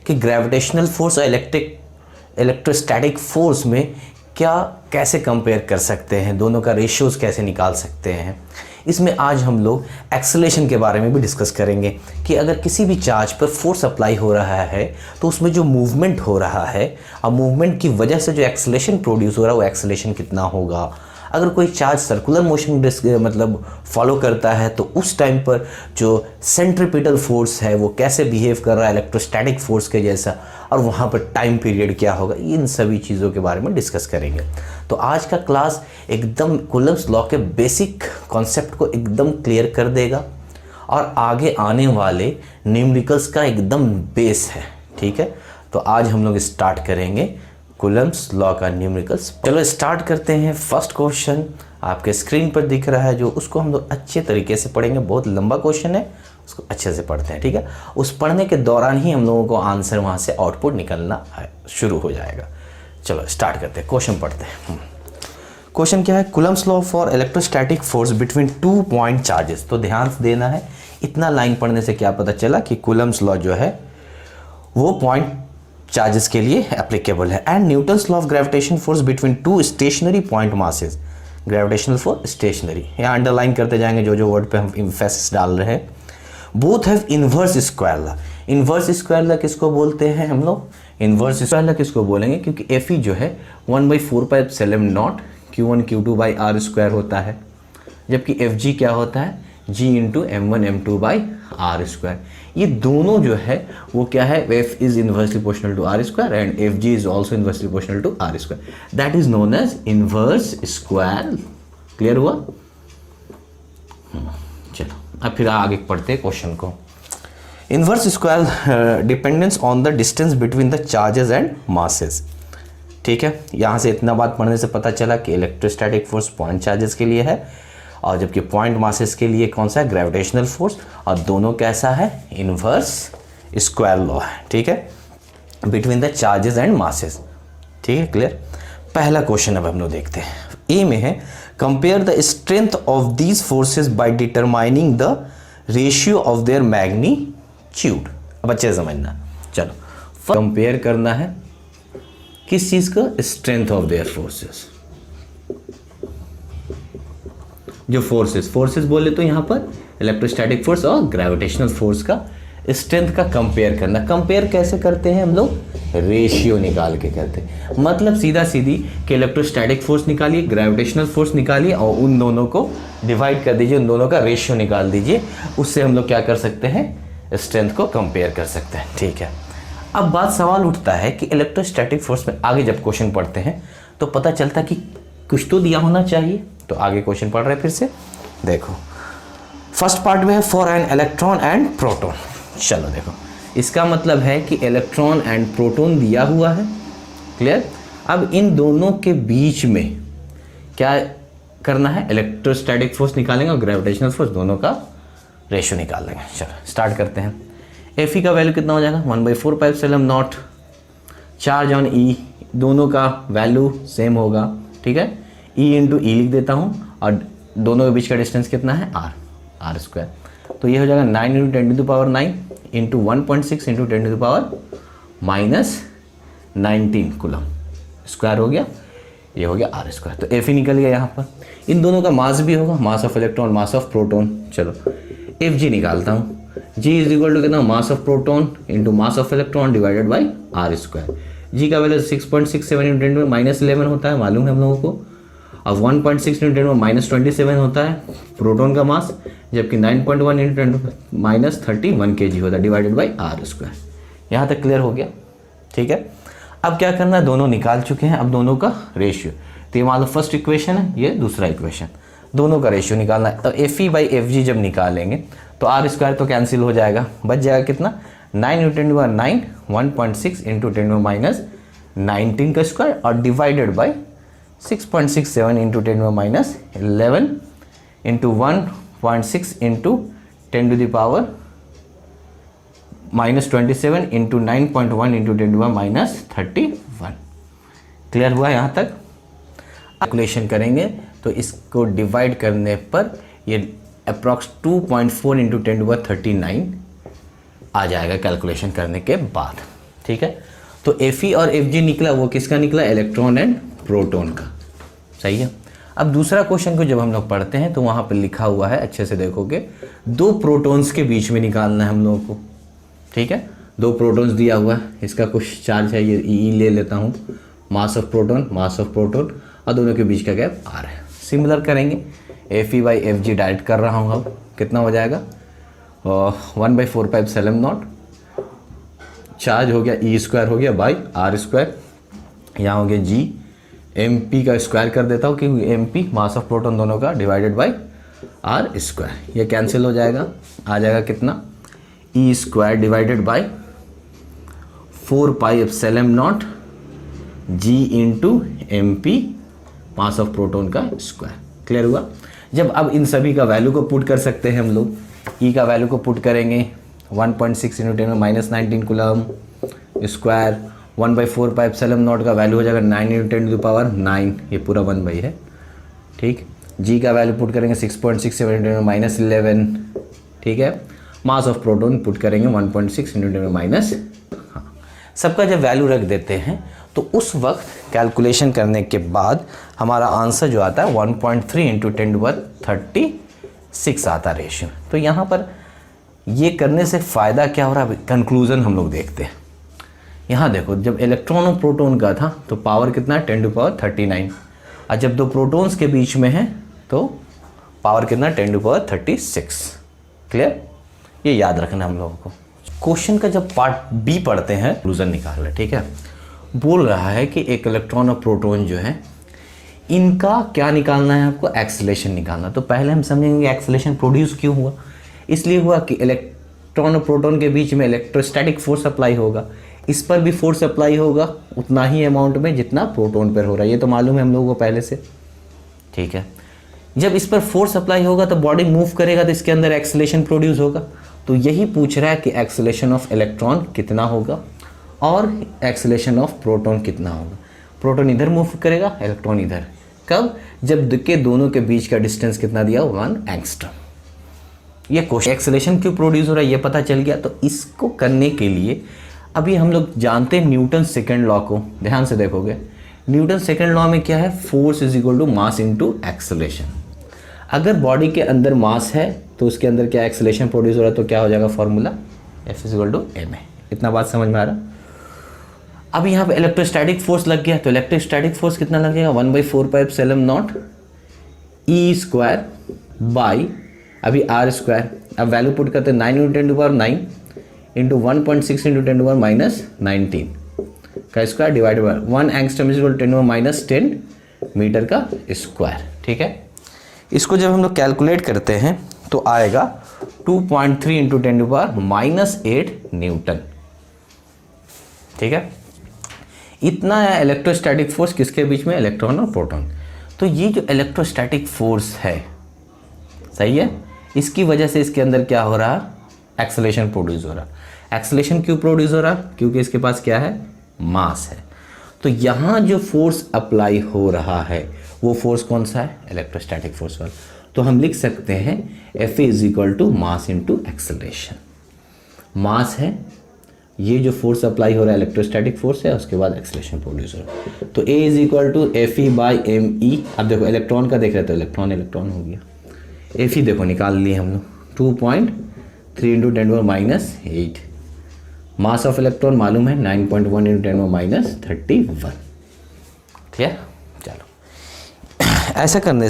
कि gravitational force और electrostatic force में क्या कैसे कंपेयर कर सकते हैं, दोनों का रेशियोज कैसे निकाल सकते हैं। इसमें आज हम लोग एक्सेलरेशन के बारे में भी डिस्कस करेंगे कि अगर किसी भी चार्ज पर फोर्स अप्लाई हो रहा है तो उसमें जो मूवमेंट हो रहा है और मूवमेंट की वजह से जो एक्सेलरेशन प्रोड्यूस हो रहा है वो एक्सेलरेशन कितना होगा। अगर कोई चार्ज सर्कुलर मोशन मतलब फॉलो करता है तो उस टाइम पर जो सेंट्रीपिटल फोर्स है वो कैसे बिहेव कर रहा है इलेक्ट्रोस्टैटिक फोर्स के जैसा, और वहाँ पर टाइम पीरियड क्या होगा, इन सभी चीज़ों के बारे में डिस्कस करेंगे। तो आज का क्लास एकदम कूलम्ब्स लॉ के बेसिक कॉन्सेप्ट को एकदम क्लियर कर देगा और आगे आने वाले न्यूमेरिकल्स का एकदम बेस है। ठीक है, तो आज हम लोग स्टार्ट करेंगे कूलम्ब्स लॉ का न्यूमेरिकल्स। चलो स्टार्ट करते हैं। फर्स्ट क्वेश्चन आपके स्क्रीन पर दिख रहा है, जो उसको हम लोग अच्छे तरीके से पढ़ेंगे। बहुत लंबा क्वेश्चन है, उसको अच्छे से पढ़ते हैं। ठीक है, उस पढ़ने के दौरान ही हम लोगों को आंसर वहाँ से आउटपुट निकलना शुरू हो जाएगा। चलो स्टार्ट करते हैं, क्वेश्चन पढ़ते हैं। क्वेश्चन क्या है? Coulomb's law for electrostatic force between 2 point charges. तो ध्यान देना है, इतना लाइन पढ़ने से क्या पता चला कि कूलम्ब्स लॉ जो है वो पॉइंट चार्जेस के लिए एप्लीकेबल है। And Newton's law of gravitation force between 2 stationary point masses. Gravitational force stationary, यहाँ अंडरलाइन करते जाएंगे जो वर्ड पे हम एम्फेसिस डाल रहे हैं। Both have inverse square law. Inverse square law किसको बोलते हैं हम लोग? इन्वर्स स्क्वायर लॉ किसको बोलेंगे? क्योंकि एफ ई जो है 1/4πε0 Q1 Q2 by R square होता है, जबकि एफ जी क्या होता है? G into M1 M2 by R square. ये दोनों जो है वो क्या है? F is inversely proportional to R square and F G is also inversely proportional to R square. That is known as inverse square. Clear हुआ? चलो अब फिर आगे पढ़ते हैं क्वेश्चन को। Inverse square dependence on the distance between the charges and masses. ठीक है, यहाँ से इतना बात पढ़ने से पता चला कि इलेक्ट्रोस्टैटिक फोर्स पॉइंट चार्जेस के लिए है और जबकि पॉइंट मासेस के लिए कौन सा है? Gravitational force. और दोनों कैसा है? इन्वर्स स्क्वायर लॉ है। ठीक है, between the charges and masses. ठीक है, क्लियर। पहला क्वेश्चन अब हम लोग देखते हैं। ए में है compare the strength of these forces by determining the ratio of their magnitude. अब अच्छे समझना। चलो कंपेयर करना है किस चीज का? Strength of their forces. जो फोर्सेस बोले तो यहाँ पर इलेक्ट्रोस्टैटिक फोर्स और ग्रेविटेशनल फोर्स का स्ट्रेंथ का कंपेयर करना। कंपेयर कैसे करते हैं हम लोग? रेशियो निकाल के करते हैं। मतलब सीधा सीधी कि इलेक्ट्रोस्टैटिक फोर्स निकालिए, ग्रेविटेशनल फोर्स निकालिए और उन दोनों को डिवाइड कर दीजिए, उन दोनों का रेशियो निकाल दीजिए। उससे हम लोग क्या कर सकते हैं? स्ट्रेंथ को कंपेयर कर सकते हैं। ठीक है, अब बात सवाल उठता है कि इलेक्ट्रोस्टैटिक फोर्स में आगे जब क्वेश्चन पढ़ते हैं तो पता चलता कि कुछ तो दिया होना चाहिए। तो आगे क्वेश्चन पढ़ रहे हैं फिर से। देखो फर्स्ट पार्ट में है for an electron and proton. चलो देखो, इसका मतलब है कि इलेक्ट्रॉन एंड प्रोटॉन दिया हुआ है। क्लियर। अब इन दोनों के बीच में क्या करना है? इलेक्ट्रोस्टैटिक फोर्स निकालेंगे और ग्रेविटेशनल फोर्स, दोनों का रेशियो निकाल लेंगे। चलो स्टार्ट करते हैं। एफ ई का वैल्यू कितना हो जाएगा? 1/4πε0। चार्ज ऑन ई, दोनों का वैल्यू सेम होगा। ठीक है, E इंटू ई लिख देता हूँ और दोनों के बीच का डिस्टेंस कितना है? R square. तो ये हो जाएगा 9 into 10⁻⁹ into 1.6 into 10⁻⁻19 coulomb square हो गया। ये हो गया आर स्क्वायर। तो एफ ही निकल गया यहाँ पर। इन दोनों का मास भी होगा, mass of electron, mass of proton. चलो एफ जी निकालता हूँ। जी इज इक्वल टू कितना? Mass of proton into mass of electron divided by R square. G का वैल्यू 6.67 इंटू 10⁻11 होता है, मालूम है हम लोगों को। अब 1.6 इंटू 10⁻27 होता है प्रोटॉन का मास, जबकि 9.1 इंटू 10⁻31 kg होता है डिवाइडेड बाई आर स्क्वायर। यहाँ तक क्लियर हो गया? ठीक है, अब क्या करना है? दोनों निकाल चुके हैं, अब दोनों का रेशियो। तो ये मान लो फर्स्ट इक्वेशन है, ये दूसरा इक्वेशन, दोनों का रेशियो निकालना है। तो F E by F G जब निकालेंगे तो आर स्क्वायर तो कैंसिल हो जाएगा, बच जाएगा कितना? 9 इंटू 10⁻9 1.6 इंटू 10⁻19 का स्क्वायर और divided by 6.67 into 10⁻11 into 1.6 into 10⁻27 into 9.1 into 10⁻31। Clear हुआ यहाँ तक? कैलकुलेशन करेंगे तो इसको डिवाइड करने पर ये अप्रॉक्स 2.4 इंटू 10⁻39 आ जाएगा कैलकुलेशन करने के बाद। ठीक है, तो Fe और Fg निकला, वो किसका निकला? इलेक्ट्रॉन एंड प्रोटॉन का। सही है। अब दूसरा क्वेश्चन को जब हम लोग पढ़ते हैं तो वहाँ पर लिखा हुआ है, अच्छे से देखोगे, 2 प्रोटॉन्स के बीच में निकालना है हम लोगों को। ठीक है, 2 प्रोटॉन्स दिया हुआ है, इसका कुछ चार्ज है, ये ई ले लेता हूँ, मास ऑफ प्रोटॉन, और दोनों के बीच का गैप r है। सिमिलर करेंगे, Fe/Fg डायरेक्ट कर रहा हूँ, अब कितना हो जाएगा? 1/4πε0, चार्ज हो गया E² हो गया बाई r², यहाँ हो गया G, mp का स्क्वायर कर देता हूँ क्योंकि mp मास ऑफ प्रोटॉन दोनों का डिवाइडेड बाई r², ये कैंसिल हो जाएगा, आ जाएगा कितना? E² divided by 4πε0 G into mp mass of proton का स्क्वायर। क्लियर हुआ? जब अब इन सभी का वैल्यू को पुट कर सकते हैं हम लोग, E का वैल्यू को पुट करेंगे 1.6 × 10⁻19 कूलम स्क्वायर, 1/4πε0 का वैल्यू हो जाएगा 9 × 10⁻9, ये पूरा 1 है। ठीक, G का वैल्यू पुट करेंगे 6.67 × 10⁻11। ठीक है, मास ऑफ प्रोटॉन पुट करेंगे 1.6 × 10⁻, हाँ, सबका जब वैल्यू रख देते हैं तो उस वक्त कैलकुलेशन करने के बाद हमारा आंसर जो आता है 1.3 × 10⁻36 आता रेशियो। तो यहाँ पर ये करने से फ़ायदा क्या हो रहा है? कंक्लूज़न हम लोग देखते हैं। यहाँ देखो, जब इलेक्ट्रॉन और प्रोटॉन का था तो पावर कितना है? 10⁻39, और जब 2 प्रोटॉन्स के बीच में है तो पावर कितना? 10⁻36। क्लियर? ये याद रखना हम लोगों को। क्वेश्चन का जब पार्ट बी पढ़ते हैं, कंक्लूजन निकाल रहे, ठीक है, बोल रहा है कि एक इलेक्ट्रॉन और प्रोटॉन जो है, इनका क्या निकालना है आपको? एक्सेलरेशन निकालना। तो पहले हम समझेंगे एक्सेलरेशन प्रोड्यूस क्यों हुआ। इसलिए हुआ कि इलेक्ट्रॉन और प्रोटॉन के बीच में इलेक्ट्रोस्टैटिक फोर्स अप्लाई होगा, इस पर भी फोर्स अप्लाई होगा उतना ही अमाउंट में जितना प्रोटॉन पर हो रहा है, ये तो मालूम है हम लोगों को पहले से। ठीक है, जब इस पर फोर्स अप्लाई होगा तो बॉडी मूव करेगा, तो इसके अंदर एक्सेलरेशन प्रोड्यूस होगा। तो यही पूछ रहा है कि एक्सेलरेशन ऑफ इलेक्ट्रॉन कितना होगा और एक्सेलरेशन ऑफ प्रोटॉन कितना होगा। प्रोटॉन इधर मूव करेगा, इलेक्ट्रॉन इधर। कब? जब के दोनों के बीच का डिस्टेंस कितना दिया? 1 एंगस्ट्रॉम। ये क्वेश्चन एक्सेलरेशन क्यों प्रोड्यूस हो रहा है ये पता चल गया। तो इसको करने के लिए अभी हम लोग जानते हैं न्यूटन सेकेंड लॉ को। ध्यान से देखोगे, न्यूटन सेकेंड लॉ में क्या है? Force is equal to mass into acceleration. अगर बॉडी के अंदर मास है तो उसके अंदर क्या एक्सेलरेशन प्रोड्यूस हो रहा है, तो क्या हो जाएगा formula? F is equal to ma। इतना बात समझ में आ रहा? अब यहाँ पे इलेक्ट्रोस्टैटिक फोर्स लग गया, तो इलेक्ट्रोस्टैटिक फोर्स कितना लगेगा? 1/4πε0 E² बाई अभी r²। अब वैल्यू पुट करते हैं 9 × 10⁻9 इंटू 1.6 × 10⁻19 का square divide by 1 angstrom is equal to 10⁻10 metre का स्क्वायर। ठीक है, इसको जब हम लोग कैलकुलेट करते हैं तो आएगा 2.3 × 10⁻8 न्यूटन। ठीक है, इतना है इलेक्ट्रोस्टैटिक फोर्स किसके बीच में? इलेक्ट्रॉन और प्रोटॉन। तो ये जो इलेक्ट्रोस्टैटिक फोर्स है, सही है, इसकी वजह से इसके अंदर क्या हो रहा है? एक्सेलरेशन प्रोड्यूस हो रहा। एक्सेलरेशन क्यों प्रोड्यूस हो रहा? क्योंकि इसके पास क्या है? मास है। तो यहाँ जो फोर्स अप्लाई हो रहा है वो फोर्स कौन सा है? इलेक्ट्रोस्टैटिक फोर्स वाला। तो हम लिख सकते हैं F is equal to mass into acceleration. Mass है, ये जो फोर्स अप्लाई हो रहा है इलेक्ट्रोस्टैटिक फोर्स है, उसके बाद एक्सेलरेशन प्रोड्यूस हो रहा है। तो A is equal to Fe/me। अब देखो इलेक्ट्रॉन का देख रहे तो इलेक्ट्रॉन हो गया। Fe देखो निकाल लिए हम लोग 2.3 × 10⁻8। मास ऑफ इलेक्ट्रॉन मालूम है 9.1 × 10⁻31। ठीक, चलो ऐसा करने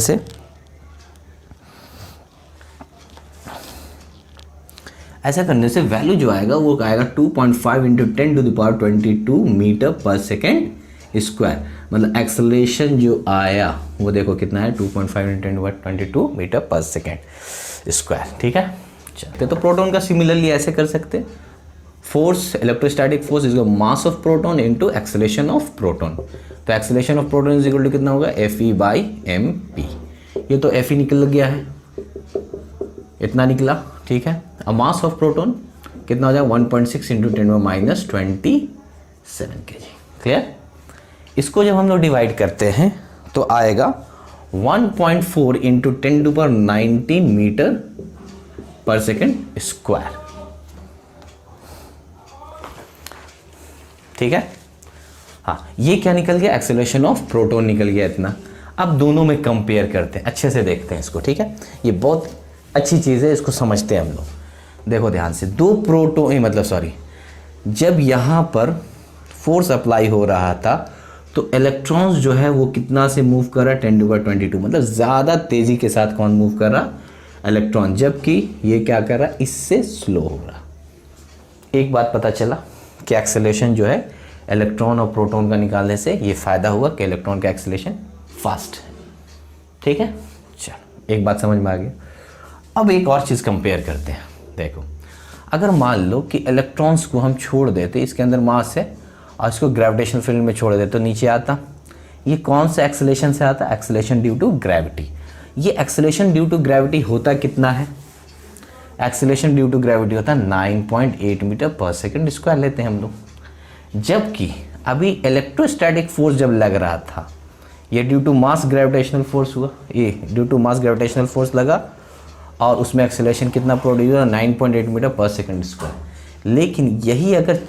से वैल्यू जो आएगा वो आएगा 2.5 × 10⁻22 मीटर पर सेकेंड स्क्वायर। मतलब एक्सेलरेशन जो आया वो देखो कितना है? 2.5 × 10⁻22 मीटर पर सेकेंड स्क्वायर। ठीक है, चलते तो प्रोटॉन का सिमिलरली ऐसे कर सकते हैं। Force, electrostatic force is mass of proton into acceleration of proton. तो acceleration of proton is equal to कितना होगा? Fe/mp। ये तो Fe निकल गया है, इतना निकला। ठीक है, अब मास ऑफ प्रोटॉन कितना हो जाएगा? 1.6 × 10⁻27 kg। क्लियर? इसको जब हम लोग डिवाइड करते हैं तो आएगा 1.4 × 10⁻19 मीटर पर सेकेंड स्क्वायर। ठीक है। हाँ, ये क्या निकल गया, एक्सेलरेशन ऑफ प्रोटॉन निकल गया इतना। अब दोनों में कंपेयर करते हैं, अच्छे से देखते हैं इसको, ठीक है। ये बहुत अच्छी चीज़ है, इसको समझते हैं हम लोग। देखो ध्यान से, दो प्रोटॉन जब यहाँ पर फोर्स अप्लाई हो रहा था तो इलेक्ट्रॉन्स जो है वो कितना से मूव कर रहा है, 10⁻²2, मतलब ज़्यादा तेज़ी के साथ कौन मूव कर रहा, इलेक्ट्रॉन, जबकि ये क्या कर रहा है, इससे स्लो हो रहा। एक बात पता चला कि एक्सेलरेशन जो है इलेक्ट्रॉन और प्रोटॉन का निकालने से ये फ़ायदा हुआ कि इलेक्ट्रॉन का एक्सेलरेशन फास्ट है, ठीक है। चलो, एक बात समझ में आ गई। अब एक और चीज़ कंपेयर करते हैं। देखो, अगर मान लो कि इलेक्ट्रॉन्स को हम छोड़ देते, इसके अंदर मास है और इसको ग्रेविटेशनल फील्ड में छोड़ देते तो नीचे आता, ये कौन सा एक्सेलरेशन से आता, एक्सेलरेशन ड्यू टू ग्रेविटी। ये एक्सेलरेशन ड्यू टू ग्रेविटी होता कितना है, एक्सेलरेशन ड्यू टू ग्रेविटी होता है 9.8 मीटर पर सेकंड स्क्वायर लेते हैं हम लोग। जबकि अभी इलेक्ट्रोस्टैटिक फोर्स जब लग रहा था, ये due to mass gravitational force हुआ, ये due to mass gravitational force लगा और उसमें एक्सेलरेशन कितना प्रोड्यूस हुआ, 9.8 मीटर पर सेकंड स्क्वायर। लेकिन यही अगर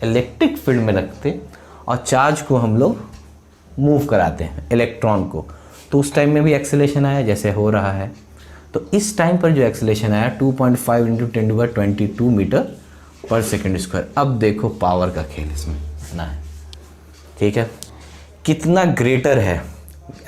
इलेक्ट्रिक फील्ड में रखते और चार्ज को हम लोग मूव कराते हैं इलेक्ट्रॉन को, तो उस टाइम में भी एक्सेलरेशन आया जैसे हो रहा है। तो इस टाइम पर जो एक्सेलरेशन आया 2.5 × 10⁻22 मीटर पर सेकंड स्क्वायर। अब देखो पावर का खेल इसमें ना है, ठीक है, कितना ग्रेटर है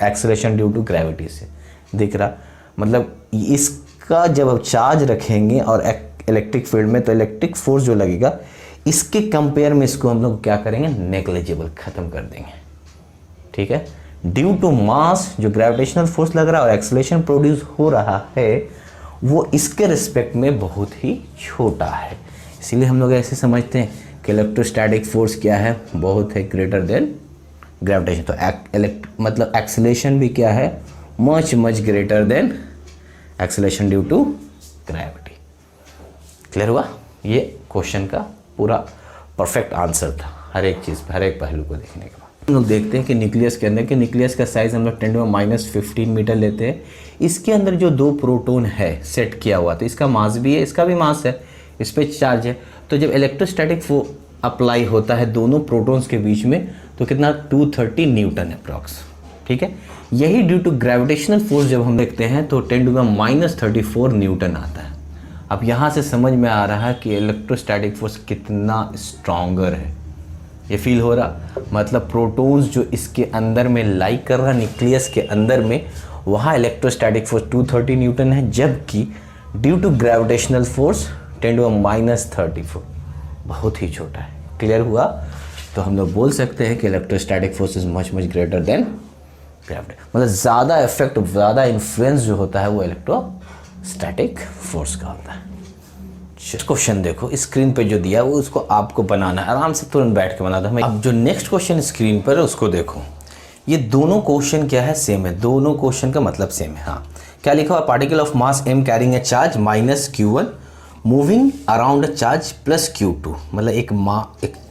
एक्सेलरेशन ड्यू टू ग्रेविटी से, दिख रहा। मतलब इसका जब आप चार्ज रखेंगे और इलेक्ट्रिक फील्ड में, तो इलेक्ट्रिक फोर्स जो लगेगा इसके कंपेयर में इसको हम लोग क्या करेंगे, नेग्लिजिबल, ख़त्म कर देंगे, ठीक है। ड्यू टू मास जो ग्रेविटेशनल फोर्स लग रहा है और एक्सेलरेशन प्रोड्यूस हो रहा है वो इसके रिस्पेक्ट में बहुत ही छोटा है। इसीलिए हम लोग ऐसे समझते हैं कि इलेक्ट्रोस्टैटिक फोर्स क्या है, बहुत है ग्रेटर देन ग्रेविटेशन। तो मतलब एक्सेलरेशन भी क्या है, much greater than acceleration due to gravity. Clear हुआ? ये क्वेश्चन का पूरा परफेक्ट आंसर था, हर एक चीज़ पर, हर एक पहलू को देखने के बाद। हम लोग देखते हैं कि न्यूक्लियस के अंदर, कि न्यूक्लियस का साइज़ हम लोग 10⁻−15 मीटर लेते हैं। इसके अंदर जो दो प्रोटॉन है सेट किया हुआ, तो इसका मास भी है, इसका भी मास है, इस पर चार्ज है। तो जब इलेक्ट्रोस्टैटिक अप्लाई होता है दोनों प्रोटॉन्स के बीच में, तो कितना, 230 न्यूटन अप्रॉक्स, ठीक है। यही ड्यू टू ग्रेविटेशनल फोर्स जब हम देखते हैं तो 10⁻−34 न्यूटन आता है। अब यहाँ से समझ में आ रहा है कि इलेक्ट्रोस्टैटिक फोर्स कितना स्ट्रॉन्गर है, ये फील हो रहा। मतलब प्रोटॉन्स जो इसके अंदर में लाई कर रहा, न्यूक्लियस के अंदर में, वहाँ इलेक्ट्रोस्टैटिक फोर्स 230 न्यूटन है, जबकि ड्यू टू ग्रेविटेशनल फोर्स 10⁻−34 बहुत ही छोटा है। क्लियर हुआ? तो हम लोग बोल सकते हैं कि electrostatic force is much greater then gravity. मतलब ज़्यादा इफेक्ट, ज़्यादा इन्फ्लुएंस जो होता है वो इलेक्ट्रोस्टैटिक फोर्स का होता है। क्वेश्चन देखो स्क्रीन पे जो दिया वो उसको आपको बनाना है, आराम से तुरंत बैठ के बना दो हमें। अब जो नेक्स्ट क्वेश्चन स्क्रीन पर है उसको देखो, ये दोनों क्वेश्चन क्या है, सेम है, दोनों क्वेश्चन का मतलब सेम है। हाँ, क्या लिखा हुआ, particle of mass m carrying a charge -q1 moving around a charge +q2। मतलब एक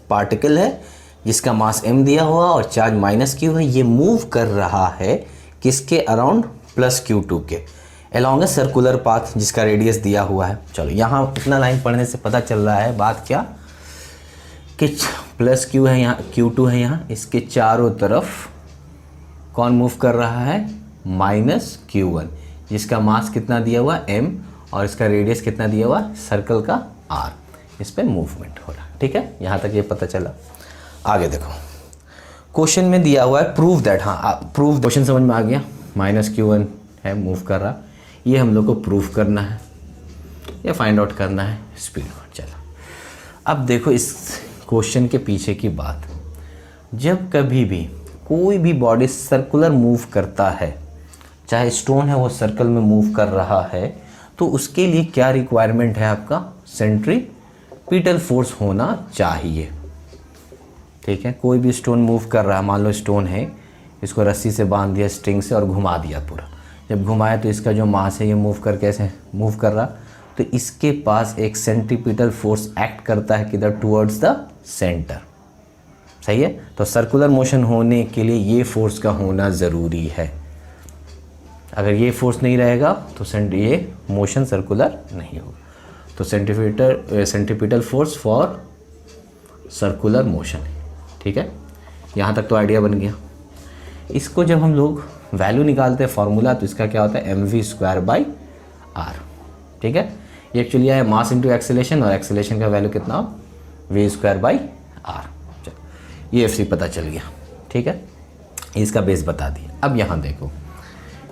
पार्टिकल है जिसका मास m दिया हुआ और चार्ज -q है, ये मूव कर रहा है किसके अराउंड, +q2 के, अलॉन्ग ए सर्कुलर पाथ जिसका रेडियस दिया हुआ है। चलो यहाँ इतना लाइन पढ़ने से पता चल रहा है बात क्या, कि +q है यहाँ, q2 है यहाँ, इसके चारों तरफ कौन मूव कर रहा है, -q1 जिसका मास कितना दिया हुआ m और इसका रेडियस कितना दिया हुआ, सर्कल का r, इस पर मूवमेंट हो रहा है, ठीक है। यहाँ तक ये पता चला। आगे देखो क्वेश्चन में दिया हुआ है प्रूव दैट, हाँ प्रूव, क्वेश्चन समझ में आ गया, -q1 है मूव कर रहा, ये हम लोग को प्रूफ करना है या फाइंड आउट करना है स्पीड। चलो अब देखो इस क्वेश्चन के पीछे की बात, जब कभी भी कोई भी बॉडी सर्कुलर मूव करता है, चाहे स्टोन है वो सर्कल में मूव कर रहा है, तो उसके लिए क्या रिक्वायरमेंट है आपका, सेंट्रीपिटल फोर्स होना चाहिए, ठीक है। कोई भी स्टोन मूव कर रहा है, मान लो स्टोन है, इसको रस्सी से बांध दिया स्ट्रिंग से और घुमा दिया पूरा, जब घुमाया तो इसका जो मास है ये मूव कर, कैसे मूव कर रहा, तो इसके पास एक सेंट्रीपिटल फोर्स एक्ट करता है किधर, टुवर्ड्स द सेंटर, सही है। तो सर्कुलर मोशन होने के लिए ये फोर्स का होना ज़रूरी है, अगर ये फोर्स नहीं रहेगा तो ये मोशन सर्कुलर नहीं होगा। तो centripetal force for circular motion, ठीक है, यहाँ तक तो आइडिया बन गया। इसको जब हम लोग वैल्यू निकालते हैं फॉर्मूला, तो इसका क्या होता है mv²/r। ठीक है, ये एक्चुअली है मास इंटू एक्सेलेरेशन, और एक्सेलेरेशन का वैल्यू कितना v²/r। चलो ये एफ पता चल गया। ठीक है, इसका बेस बता दिया। अब यहाँ देखो,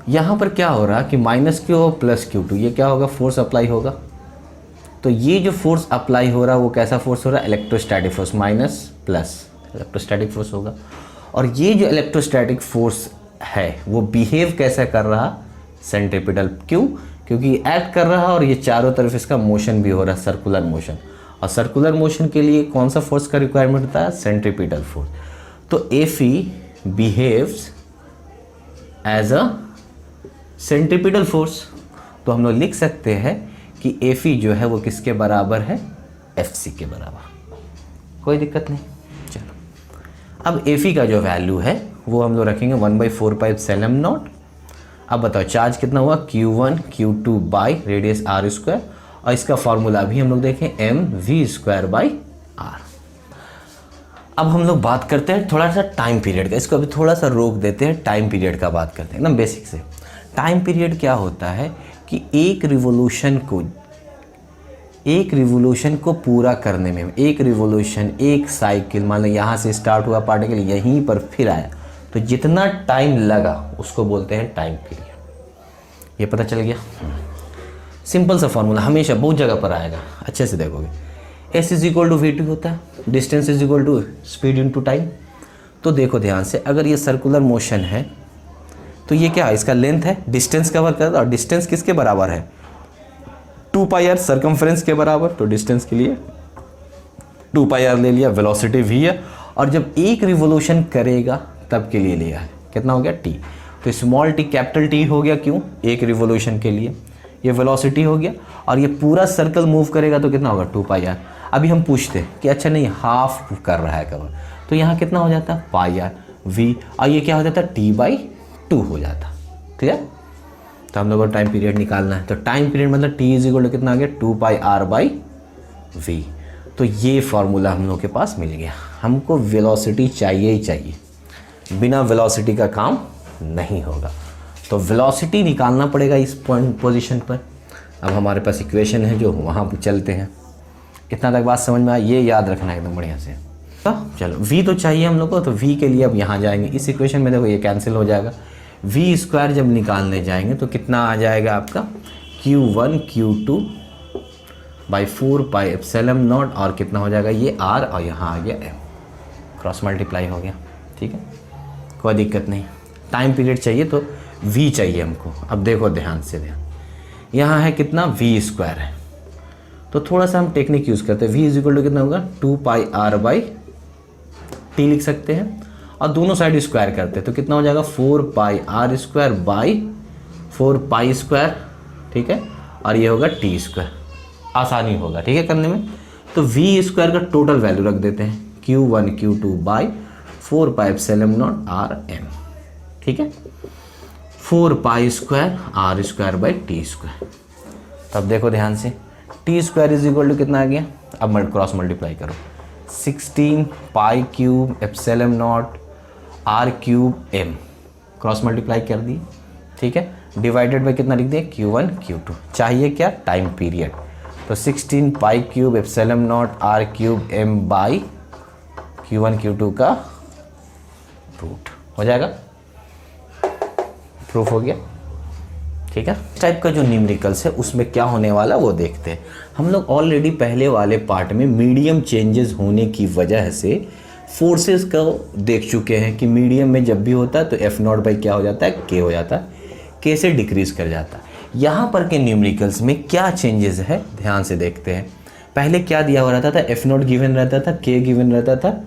यहाँ पर क्या हो रहा है कि -q और +q2, ये क्या होगा, फोर्स अप्लाई होगा। तो ये जो फोर्स अप्लाई हो रहा है वो कैसा फोर्स हो रहा है, electrostatic force, minus plus electrostatic force होगा। और ये जो इलेक्ट्रोस्टैटिक फोर्स है वो बिहेव कैसा कर रहा, सेंट्रीपिटल। क्यों, क्योंकि एक्ट कर रहा है और ये चारों तरफ इसका मोशन भी हो रहा है, सर्कुलर मोशन। और सर्कुलर मोशन के लिए कौन सा फोर्स का रिक्वायरमेंट होता है, सेंट्रीपिटल फोर्स। तो F E behaves as a centripetal force. तो हम लोग लिख सकते हैं कि एफी जो है वो किसके बराबर है, एफसी के बराबर। कोई दिक्कत नहीं। चलो अब एफी का जो वैल्यू है वो हम लोग रखेंगे 1/4πε0। अब बताओ चार्ज कितना हुआ, Q1 Q2 by radius r²। और इसका फॉर्मूला भी हम लोग देखें mv²/r। अब हम लोग बात करते हैं थोड़ा सा टाइम पीरियड का। इसको अभी थोड़ा सा रोक देते हैं, टाइम पीरियड का बात करते हैं एकदम बेसिक से। टाइम पीरियड क्या होता है कि एक रिवोल्यूशन को पूरा करने में, एक रिवोल्यूशन, एक साइकिल, मान लो यहाँ से स्टार्ट हुआ पार्टिकल, यहीं पर फिर आया, तो जितना टाइम लगा उसको बोलते हैं टाइम पीरियड। ये पता चल गया। सिंपल सा फॉर्मूला, हमेशा बहुत जगह पर आएगा, अच्छे से देखोगे। S = v2 होता है, डिस्टेंस = स्पीड इंटू टाइम। तो देखो ध्यान से, अगर ये सर्कुलर मोशन है तो ये क्या है, इसका लेंथ है, डिस्टेंस कवर करता है। और डिस्टेंस किसके बराबर है, 2πr, सर्कमफ्रेंस के बराबर। तो डिस्टेंस के लिए 2πr ले लिया, वेलोसिटी v है। और जब एक रिवोल्यूशन करेगा तब के लिए लिया है, कितना हो गया, t। तो स्मॉल t कैपिटल T हो गया, क्यों, एक रिवोल्यूशन के लिए। ये वेलोसिटी हो गया। और ये पूरा सर्कल मूव करेगा तो कितना होगा, 2πr। अभी हम पूछते हैं कि अच्छा नहीं, हाफ कर रहा है कवर, तो यहाँ कितना हो जाता है, πr v। और ये क्या हो जाता है, t/2 हो जाता। ठीक है, तो हम लोगों को टाइम पीरियड निकालना है। तो टाइम पीरियड मतलब t = कितना आ गया, 2πr/v। तो ये फॉर्मूला हम लोग के पास मिल गया। हमको वेलोसिटी चाहिए ही चाहिए, बिना वेलोसिटी का काम नहीं होगा। तो वेलोसिटी निकालना पड़ेगा इस पॉइंट पोजीशन पर। अब हमारे पास इक्वेशन है जो, वहाँ पर चलते हैं। इतना तक बात समझ में आया, ये याद रखना एकदम बढ़िया से। तो चलो v तो चाहिए हम लोग को, तो v के लिए अब यहाँ जाएंगे। इस इक्वेशन में देखो ये कैंसिल हो जाएगा। v² जब निकालने जाएंगे तो कितना आ जाएगा आपका, Q1 Q2 बाई 4πε0। और कितना हो जाएगा, ये r, और यहाँ आ गया m, क्रॉस मल्टीप्लाई हो गया। ठीक है, कोई दिक्कत नहीं। टाइम पीरियड चाहिए तो v चाहिए हमको। अब देखो ध्यान से, यहाँ है कितना, v² है। तो थोड़ा सा हम टेक्निक यूज़ करते हैं। v = कितना होगा, 2πr/t लिख सकते हैं। और दोनों साइड स्क्वायर करते हैं तो कितना हो जाएगा, 4πr² बाई 4π²। ठीक है, और ये होगा t²। आसानी होगा, ठीक है, करने में। तो v² का टोटल वैल्यू रख देते हैं, Q1 Q2 बाई 4πε0 rm। ठीक है, 4π² r²/t²। तब देखो ध्यान से, t² = कितना आ गया, अब क्रॉस मल्टीप्लाई करो, 16π³ r³m, क्रॉस मल्टीप्लाई कर दी। ठीक है, डिवाइडेड बाई कितना लिख दिया, Q1 Q2। चाहिए क्या, टाइम पीरियड। तो 16π³ r³ बाई Q1 Q2 का रूट हो जाएगा। प्रूफ हो गया। ठीक है, इस टाइप का जो न्यूमेरिकल्स है उसमें क्या होने वाला वो देखते हैं। हम लोग ऑलरेडी पहले वाले पार्ट में मीडियम चेंजेस होने की वजह से फोर्सेस को देख चुके हैं कि मीडियम में जब भी होता है तो F0 क्या हो जाता है, K हो जाता है, K से डिक्रीज कर जाता है। यहाँ पर के न्यूमेरिकल्स में क्या चेंजेस है ध्यान से देखते हैं। पहले क्या दिया हुआ रहता था, F0 गिवन रहता था, K गिवन रहता था,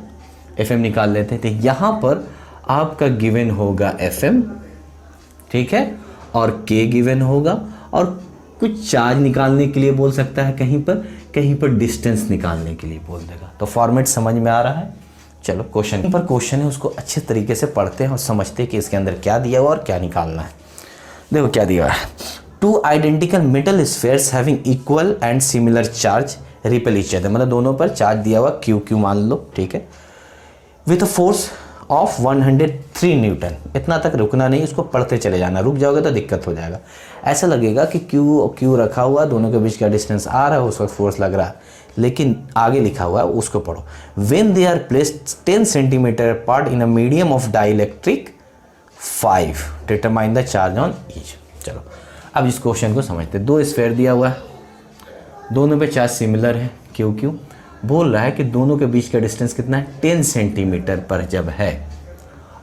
FM निकाल लेते थे। यहाँ पर आपका गिवन होगा FM, ठीक है, और K गिवन होगा, और कुछ चार्ज निकालने के लिए बोल सकता है, कहीं पर डिस्टेंस निकालने के लिए बोल देगा। तो फॉर्मेट समझ में आ रहा है। चलो क्वेश्चन पर क्वेश्चन है, उसको अच्छे तरीके से पढ़ते हैं और समझते हैं कि इसके अंदर क्या दिया हुआ और क्या निकालना है। देखो क्या दिया हुआ है, 2 identical metal spheres having equal and similar charge repel each other, मतलब दोनों पर चार्ज दिया हुआ Q मान लो, ठीक है। With a force of 103 Newton. इतना तक रुकना नहीं, उसको पढ़ते चले जाना, रुक जाओगे तो दिक्कत हो जाएगा। ऐसा लगेगा कि क्यू रखा हुआ, दोनों के बीच का डिस्टेंस आ रहा है, उस वक्त फोर्स लग रहा है, लेकिन आगे लिखा हुआ है उसको पढ़ो। When they are placed 10 centimetre apart in a medium of dielectric 5 determine the charge on each. चलो अब इस क्वेश्चन को समझते हैं। दो स्फेयर दिया हुआ है, दोनों पे चार्ज सिमिलर है, क्यों बोल रहा है कि दोनों के बीच का डिस्टेंस कितना है, 10 सेंटीमीटर पर जब है,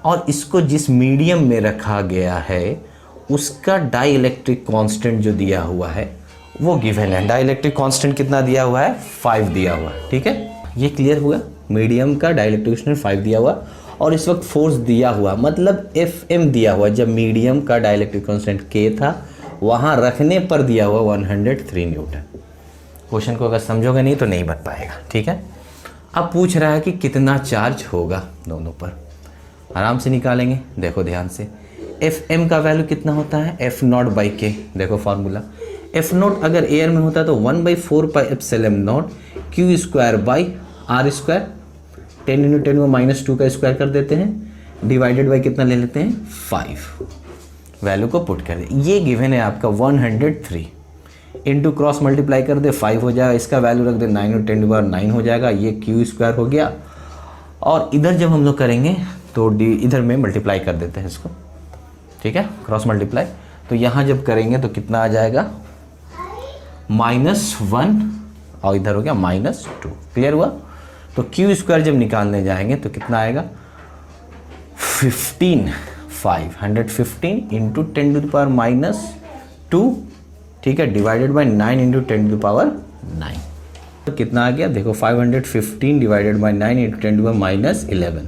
और इसको जिस मीडियम में रखा गया है उसका डाई इलेक्ट्रिक कॉन्स्टेंट जो दिया हुआ है वो गिवन है। डाई इलेक्ट्रिक कॉन्स्टेंट कितना दिया हुआ है, 5 दिया हुआ है। ठीक है, ये क्लियर हुआ। मीडियम का डाई इलेक्ट्रिक कॉन्स्टेंट 5 दिया हुआ, और इस वक्त फोर्स दिया हुआ, मतलब FM दिया हुआ। जब मीडियम का डाई इलेक्ट्रिक कॉन्स्टेंट K था, वहाँ रखने पर दिया हुआ 103 न्यूटन। क्वेश्चन को अगर समझोगे नहीं तो नहीं बन पाएगा। ठीक है, अब पूछ रहा है कि कितना चार्ज होगा दोनों पर, आराम से निकालेंगे। देखो ध्यान से, FM का वैल्यू कितना होता है, F0/K। देखो फार्मूला, F0 अगर एयर में होता है तो 1/4πε0 Q²/R², 10 × 10⁻² का स्क्वायर कर देते हैं, डिवाइडेड बाई कितना ले लेते हैं, 5। वैल्यू को पुट कर दे, ये गिवन है आपका 103, इंटू क्रॉस मल्टीप्लाई कर दे 5 हो जाएगा, इसका वैल्यू रख दे 9 × 10⁻9 हो जाएगा, ये Q² हो गया। और इधर जब हम लोग करेंगे तो इधर में मल्टीप्लाई कर देते हैं इसको। ठीक है, क्रॉस मल्टीप्लाई, तो यहाँ जब करेंगे तो कितना आ जाएगा, -1, और इधर हो गया -2। क्लियर हुआ। तो Q² जब निकालने जाएंगे तो कितना आएगा, 115 इंटू 10⁻², ठीक है, डिवाइडेड बाई 9 इंटू 10⁻9। तो कितना आ गया, देखो 515 डिवाइडेड बाई 9 इंटू 10⁻11।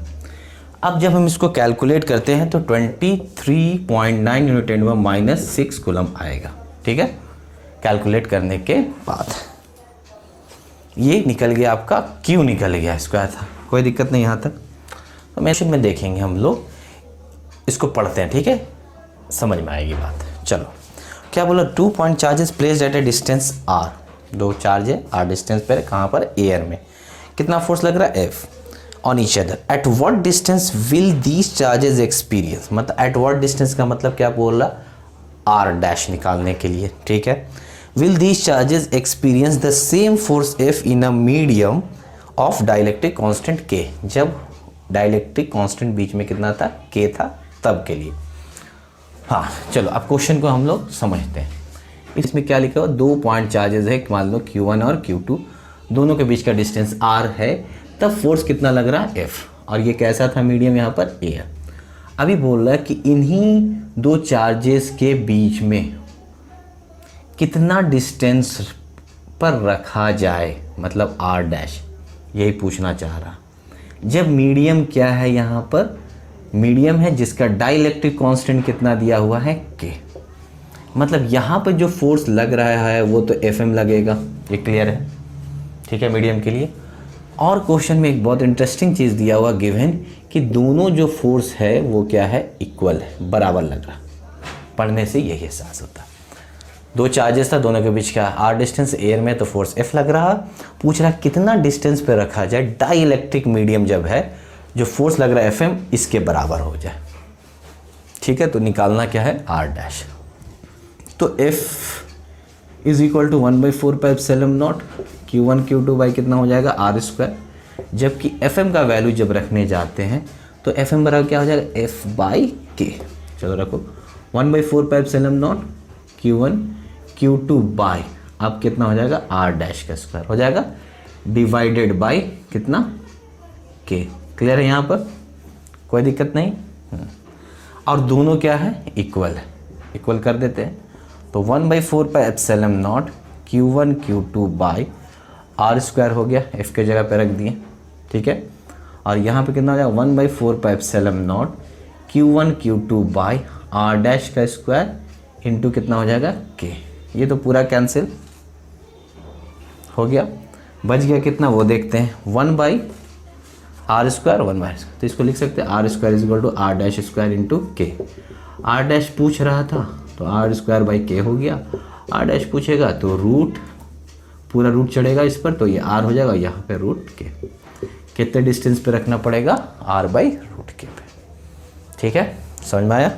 अब जब हम इसको कैलकुलेट करते हैं तो 23.9 इंटू 10⁻6 कूलम आएगा। ठीक है, कैलकुलेट करने के बाद ये निकल गया आपका, Q निकल गया, स्क्वायर था, कोई दिक्कत नहीं यहाँ तक। तो मैशन में देखेंगे हम लोग, इसको पढ़ते हैं। ठीक है, समझ में आएगी बात। चलो क्या बोला, 2 point charges placed at A distance R। दो चार्ज है R डिस्टेंस पर, कहाँ पर, एयर में। कितना फोर्स लग रहा है, F on each other. At what distance will these charges experience, मतलब एट व्हाट डिस्टेंस का मतलब क्या बोल रहा, R' निकालने के लिए। ठीक है, will these charges experience the same force F in a medium of dielectric constant K। जब डाइलेक्ट्रिक कांस्टेंट बीच में कितना था, K था, तब के लिए। हाँ चलो अब क्वेश्चन को हम लोग समझते हैं। इसमें क्या लिखा हुआ, 2 पॉइंट चार्जेस है, मान लो Q1 और Q2, दोनों के बीच का डिस्टेंस R है, तब फोर्स कितना लग रहा है, F, और ये कैसा था, मीडियम, यहाँ पर एयर। अभी बोल रहा है कि इन्हीं दो चार्जेस के बीच में कितना डिस्टेंस पर रखा जाए, मतलब R', यही पूछना चाह रहा। जब मीडियम क्या है, यहाँ पर मीडियम है जिसका डाइलेक्ट्रिक कांस्टेंट कितना दिया हुआ है, K, मतलब यहाँ पर जो फोर्स लग रहा है वो तो FM लगेगा, ये क्लियर है। ठीक है, मीडियम के लिए। और क्वेश्चन में एक बहुत इंटरेस्टिंग चीज़ दिया हुआ गिवन, कि दोनों जो फोर्स है वो क्या है, इक्वल है, बराबर लग रहा। पढ़ने से यही एहसास होता है। दो चार्जेस था, दोनों के बीच का R डिस्टेंस, एयर में तो फोर्स F लग रहा। पूछ रहा कितना डिस्टेंस पे रखा जाए डाई इलेक्ट्रिक मीडियम जब है, जो फोर्स लग रहा है FM इसके बराबर हो जाए। ठीक है, तो निकालना क्या है, R'। तो F is equal to 1/4πε0 Q1 Q2 by कितना हो जाएगा, R²। जबकि FM का वैल्यू जब रखने जाते हैं तो FM बराबर क्या हो जाएगा, F/K। चलो रखो, 1/4πε0 Q1 Q2 बाई, अब कितना हो जाएगा, R' का स्क्वायर हो जाएगा, डिवाइडेड बाई कितना, K। क्लियर है, यहाँ पर कोई दिक्कत नहीं। और दोनों क्या है, इक्वल है, इक्वल कर देते हैं। तो 1/4πε0 Q1 Q2 बाई R² हो गया, F के जगह पे रख दिए। ठीक है, और यहाँ पे कितना हो जाएगा, 1/4πε0 Q1 Q2 बाई R' का स्क्वायर इंटू कितना हो जाएगा, K। ये तो पूरा कैंसिल हो गया, बच गया कितना वो देखते हैं, 1/R², 1/R²। तो इसको लिख सकते हैं R² = R' into K। R' पूछ रहा था तो R²/K हो गया, R' पूछेगा तो पूरा रूट चढ़ेगा इस पर, तो ये R हो जाएगा, यहाँ पे √K। कितने डिस्टेंस पे रखना पड़ेगा, r/√k पे। ठीक है, समझ में आया।